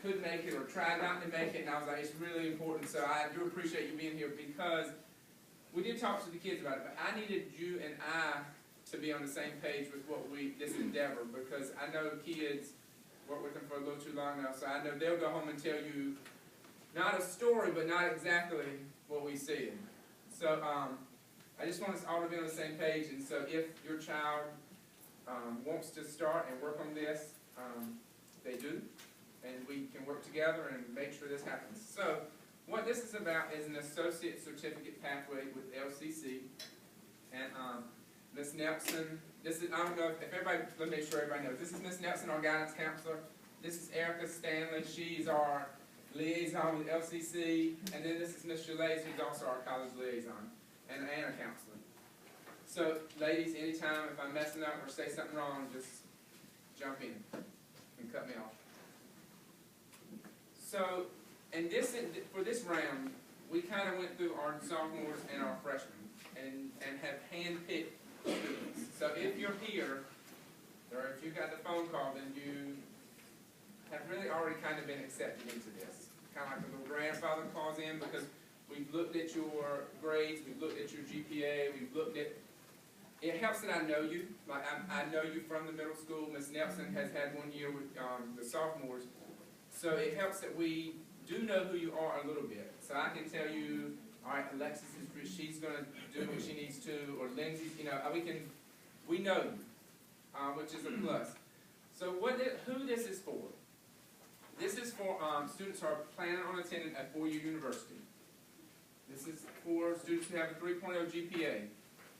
couldn't make it or tried not to make it, and I was like, it's really important, so I do appreciate you being here, because we did talk to the kids about it, but I needed you and I to be on the same page with this endeavor, because I know kids work with them for a little too long now, so I know they'll go home and tell you not a story, but not exactly what we see. So I just want us all to be on the same page, and so if your child wants to start and work on this, they do, and we can work together and make sure this happens. So what this is about is an associate certificate pathway with LCC, and Ms. Nelson, this is, I don't know if everybody, let me make sure everybody knows, this is Ms. Nelson, our guidance counselor. This is Erica Stanley, she's our liaison with LCC, and then this is Ms. Shalais, who's also our college liaison, and a counselor. So, ladies, anytime if I'm messing up or say something wrong, just jump in and cut me off. So, and this, for this round, we kind of went through our sophomores and our freshmen, and have hand-picked students. So if you're here, or if you got the phone call, then you have really already kind of been accepted into this. Kind of like a little grandfather calls in, because we've looked at your grades, we've looked at your GPA, we've looked at, it helps that I know you. Like I know you from the middle school. Ms. Nelson has had 1 year with the sophomores. So it helps that we do know who you are a little bit. So I can tell you, all right, Alexis she's going to do what she needs to, or Lindsay, you know, we know you, which is a plus. So who this is for? This is for students who are planning on attending a four-year university. This is for students who have a 3.0 GPA.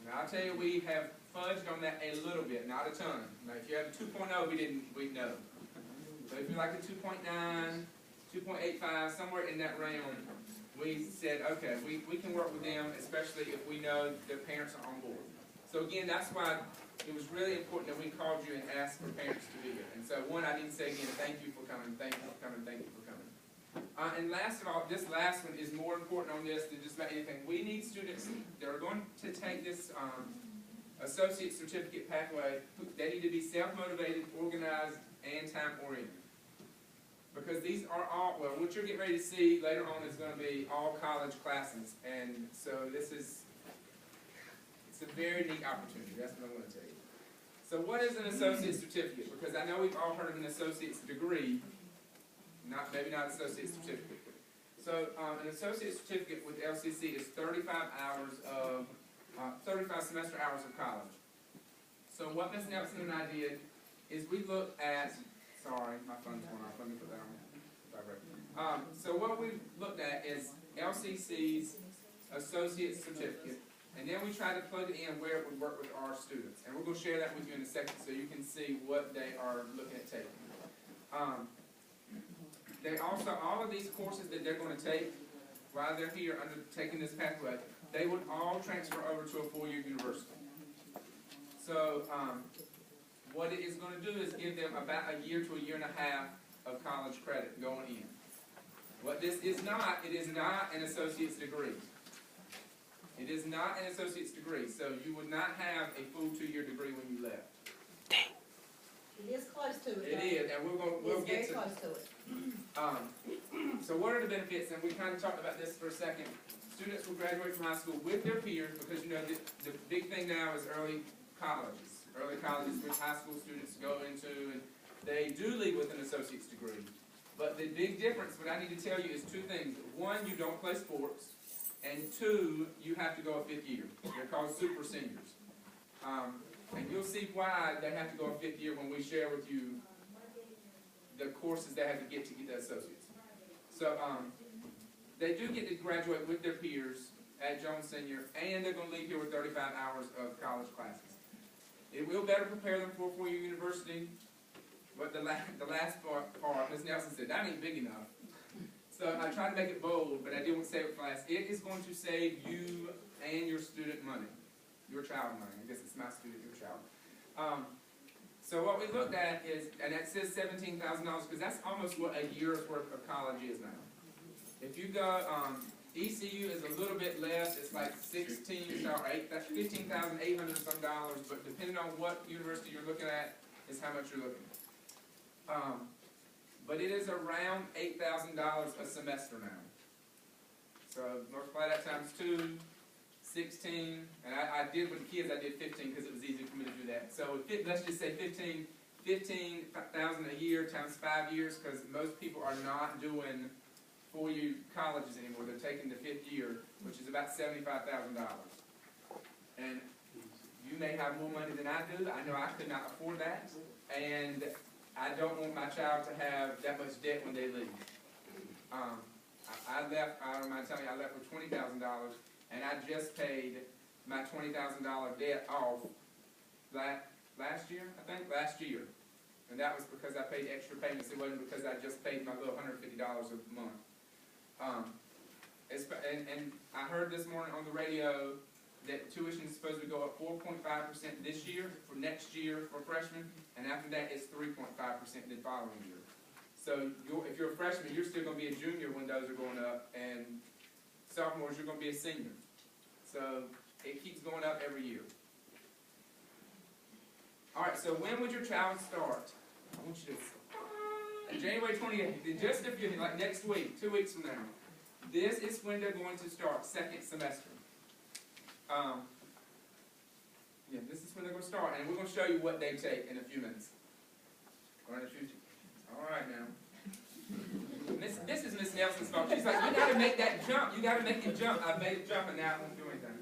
Now I'll tell you, we have fudged on that a little bit, not a ton. Now if you have a 2.0, we know. So if you're like a 2.9, 2.85, somewhere in that realm, we said, okay, we can work with them, especially if we know the parents are on board. So again, that's why it was really important that we called you and asked for parents to be here. And so one, I need to say again, thank you for coming, thank you for coming, thank you for coming. And last of all, this last one is more important on this than just about anything. We need students that are going to take this associate certificate pathway. They need to be self-motivated, organized, and time-oriented. Because these are all, well, what you're getting ready to see later on is going to be all college classes. And so it's a very neat opportunity. That's what I'm going to tell you. So what is an associate certificate? Because I know we've all heard of an associate's degree, maybe not associate certificate. So an associate certificate with LCC is 35 semester hours of college. So what Ms. Nelson and I did is we looked at, sorry, my phone's going off, let me put that on. So what we looked at is LCC's associate certificate, and then we tried to plug it in where it would work with our students. And we're going to share that with you in a second so you can see what they are looking at taking. They also, all of these courses that they're going to take while they're here undertaking this pathway, they would all transfer over to a four-year university. So what it is going to do is give them about a year to a year and a half of college credit going in. What this is not, it is not an associate's degree. It is not an associate's degree, so you would not have a full 2-year degree when you left. It is close to it. It is, and we'll get to very close to it. So what are the benefits? And we kind of talked about this for a second. Students will graduate from high school with their peers, because you know the big thing now is early colleges. Early colleges, which high school students go into, and they do leave with an associate's degree. But the big difference, what I need to tell you, is two things. One, you don't play sports, and two, you have to go a 5th year. They're called super seniors. And you'll see why they have to go a 5th year when we share with you the courses they have to get the associates. So they do get to graduate with their peers at Jones Senior, and they're going to leave here with 35 hours of college classes. It will better prepare them for a four-year university, but the last part, Ms. Nelson said, that ain't big enough. So I tried to make it bold, but I didn't say it fast. It is going to save you and your student money. Your child money. I guess it's my student, your child. So what we looked at is, and that says $17,000, because that's almost what a year's worth of college is now. If you go, ECU is a little bit less. It's like that's $15,800 some dollars, but depending on what university you're looking at, is how much you're looking at. but it is around $8,000 a semester now. So multiply that times 2, 16, and I did with the kids, I did 15 because it was easy for me to do that. So let's just say 15,000 a year times 5 years, because most people are not doing 4-year colleges anymore. They're taking the 5th year, which is about $75,000. And you may have more money than I do. I know I could not afford that, and I don't want my child to have that much debt when they leave. I left, I don't mind telling you, I left with $20,000, and I just paid my $20,000 debt off last year, I think, last year. And that was because I paid extra payments. It wasn't because I just paid my little $150 a month. And I heard this morning on the radio that tuition is supposed to go up 4.5% this year, for next year for freshmen, and after that it's 3.5% the following year. So if you're a freshman, you're still going to be a junior when those are going up, and sophomores, you're going to be a senior. So it keeps going up every year. All right, so when would your child start? I want you to, January 28th, just a few, like next week, 2 weeks from now. This is when they're going to start second semester. Yeah, this is when they're going to start, and we're going to show you what they take in a few minutes. All right now. This is Miss Nelson's fault. She's like, you got to make that jump. You got to make it jump. I made it jump, and now I won't do anything.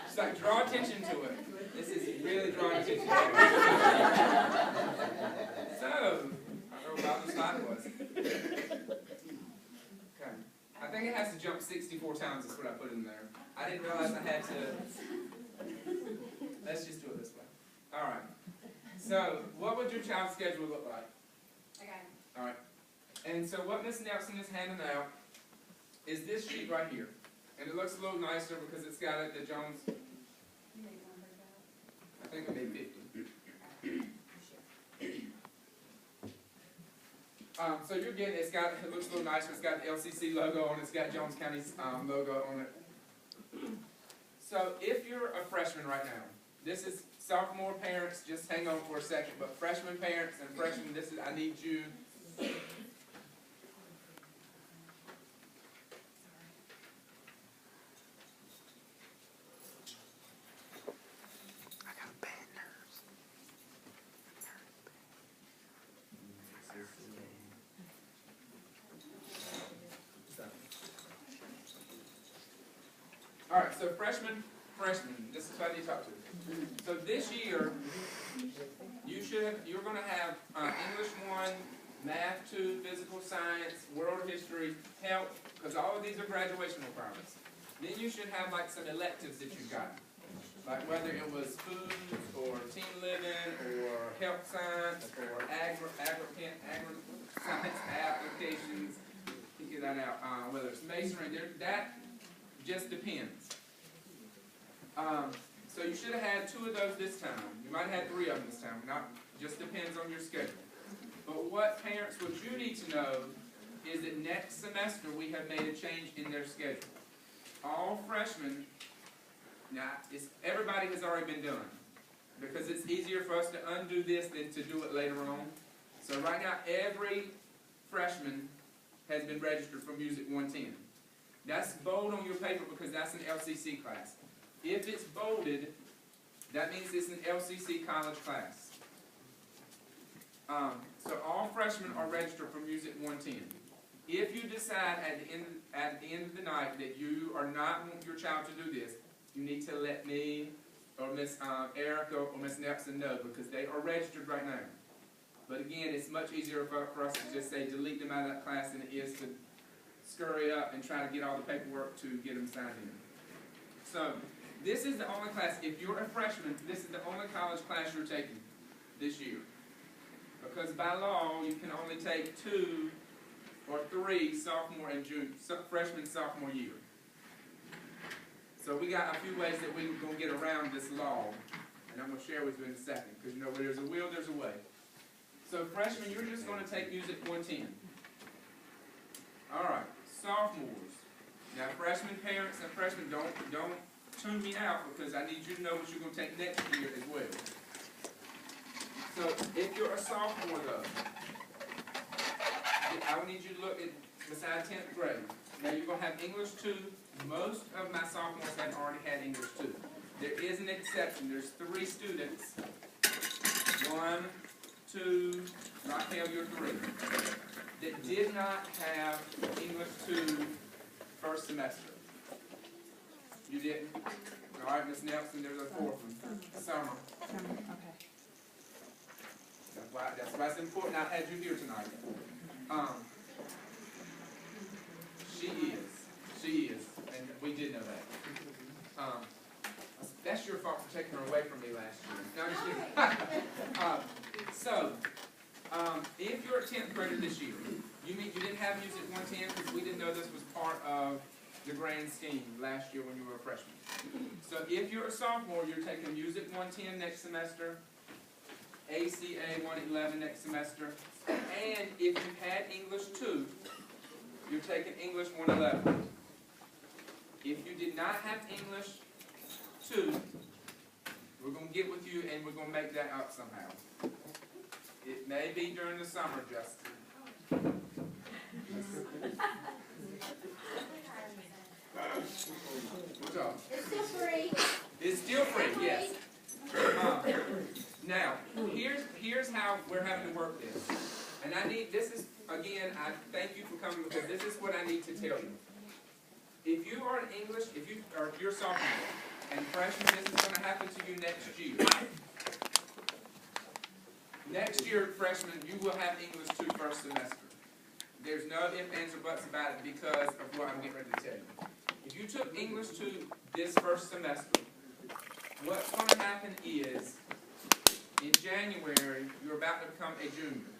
She's like, draw attention to it. This is really drawing attention to it. So, I don't know how the slide was. Okay. I think it has to jump 64 times is what I put in there. I didn't realize I had to. Let's just do it this way. All right. So, what would your child's schedule look like? Okay. All right. And so what Miss Nelson is handing out is this sheet right here. And it looks a little nicer because it's got the Jones. You made one break out. I think I made 50. So you're getting, it looks a little nicer. It's got the LCC logo on it. It's got Jones County's logo on it. So if you're a freshman right now, this is sophomore parents, just hang on for a second, but freshman parents and freshmen, I need you. I got bad nerves. All right, so freshmen, this is what I need to talk to. So this year, you're going to have English 1, Math 2, Physical Science, World History, Health, because all of these are graduation requirements. Then you should have like some electives that you've got, like whether it was food, or team living, or health science, or agri-science applications. Get that out. Whether it's masonry, that just depends. So you should have had 2 of those this time. You might have had 3 of them this time. Just depends on your schedule. But what you need to know is that next semester we have made a change in their schedule. All freshmen, now everybody has already been done, because it's easier for us to undo this than to do it later on. So right now every freshman has been registered for Music 110. That's bold on your paper because that's an LCC class. If it's bolded, that means it's an LCC college class. So all freshmen are registered for Music 110. If you decide at the end of the night that you are not wanting your child to do this, you need to let me or Miss Erica or Miss Nelson know, because they are registered right now. But again, it's much easier for us to just say delete them out of that class than it is to scurry up and try to get all the paperwork to get them signed in. So this is the only class, if you're a freshman, this is the only college class you're taking this year. Because by law, you can only take 2 or 3 sophomore and junior, freshman, sophomore year. So we got a few ways that we're going to get around this law, and I'm going to share with you in a second, because you know where there's a will, there's a way. So freshmen, you're just going to take Music 110. All right, sophomores. Now freshman parents and freshmen, don't tune me out, because I need you to know what you're going to take next year as well. So if you're a sophomore though, I would need you to look at beside 10th grade. Now you're gonna have English 2. Most of my sophomores have already had English 2. There is an exception. There's 3 students. 1, 2, Raquel, you're 3. That did not have English 2 first semester. You didn't? All right, Ms. Nelson, there's a 4th one. Summer. Okay. That's why it's important I had you here tonight. She is, and we did know that. That's your fault for taking her away from me last year. No, I'm just kidding. If you're a 10th grader this year, you didn't have Music 110 because we didn't know this was part of the grand scheme last year when you were a freshman. So if you're a sophomore, you're taking Music 110 next semester, ACA 111 next semester, and if you had English 2, you're taking English 111. If you did not have English 2, we're going to get with you and we're going to make that up somehow. It may be during the summer, Justin. What's up? It's still free. It's still free, yes. Now, here's how we're having to work this. And this is, again, I thank you for coming because this is what I need to tell you. If you are an English, if you're sophomore and freshman, this is going to happen to you next year. Next year, freshmen, you will have English 2 first semester. There's no ifs, ands, or buts about it because of what I'm getting ready to tell you. If you took English 2 this first semester, what's going to happen is, in January, you're about to become a junior.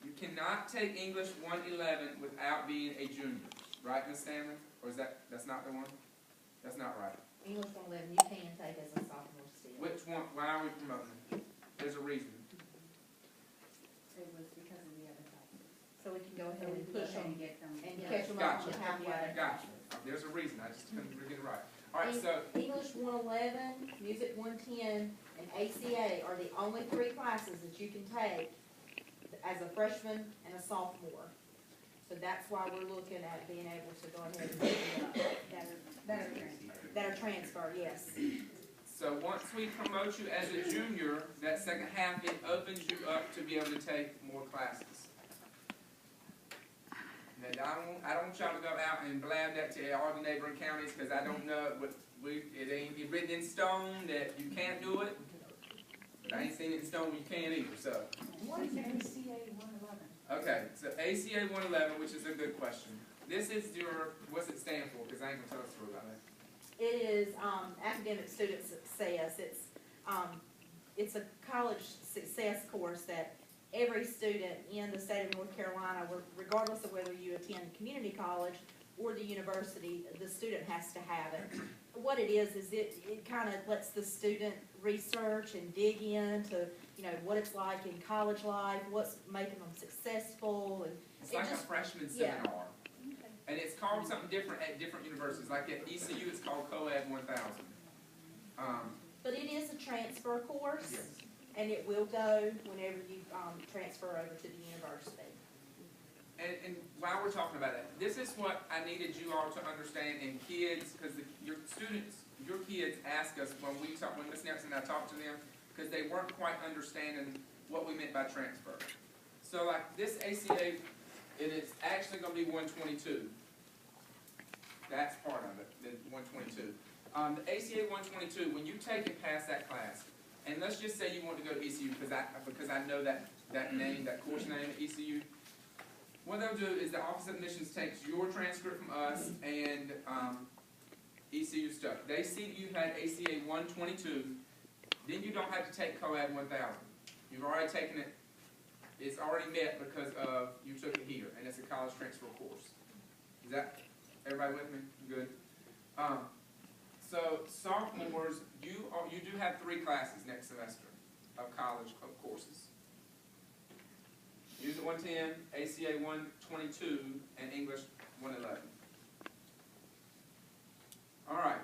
You cannot take English 111 without being a junior. Right, Ms. Stanley? Or is that's not the one? That's not right. English 111 you can take as a sophomore still. Which one? Why are we promoting it? There's a reason. It was because of the other classes. So we can go So ahead we and can go push ahead them and get them. and Yeah. catch them up on Gotcha. the halfway. Gotcha. There's a reason. I just couldn't get it right. All right, so English 111, Music 110, and ACA are the only 3 classes that you can take as a freshman and a sophomore. So that's why we're looking at being able to go ahead and do Better transfer. that are transfer, yes. So once we promote you as a junior, that second half, it opens you up to be able to take more classes. And I don't want y'all to go out and blab that to all the neighboring counties, because I don't know, it ain't written in stone that you can't do it. But I ain't seen it in stone you can't either, so. What is ACA 111? Okay, so ACA 111, which is a good question. This is what's it stand for? Because I ain't gonna tell us about it. It is academic student success. It's a college success course that every student in the state of North Carolina, regardless of whether you attend community college or the university, the student has to have it. What it is it kind of lets the student research and dig into, what it's like in college life, what's making them successful, and It's like a freshman yeah. seminar. And it's called something different at different universities. Like at ECU, it's called COED 1000. but it is a transfer course. Yes. And it will go whenever you transfer over to the university. And while we're talking about it, this is what I needed you all to understand, and kids, because your kids ask us when Ms. Nelson and I talked to them, because they weren't quite understanding what we meant by transfer. So like this ACA, it is actually going to be 122. That's part of it, the 122. The ACA 122, when you take it past that class, and let's just say you want to go to ECU because I know that name, that course name at ECU. What they'll do is the Office of Admissions takes your transcript from us and ECU stuff. They see that you had ACA 122, then you don't have to take COED 1000. You've already taken it. It's already met because of you took it here, and it's a college transfer course. Is that everybody with me? Good. So sophomores, you do have 3 classes next semester of college courses. Music 110, ACA 122, and English 111. All right.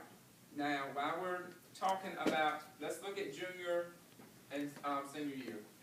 Now, while we're talking about, let's look at junior and, senior year.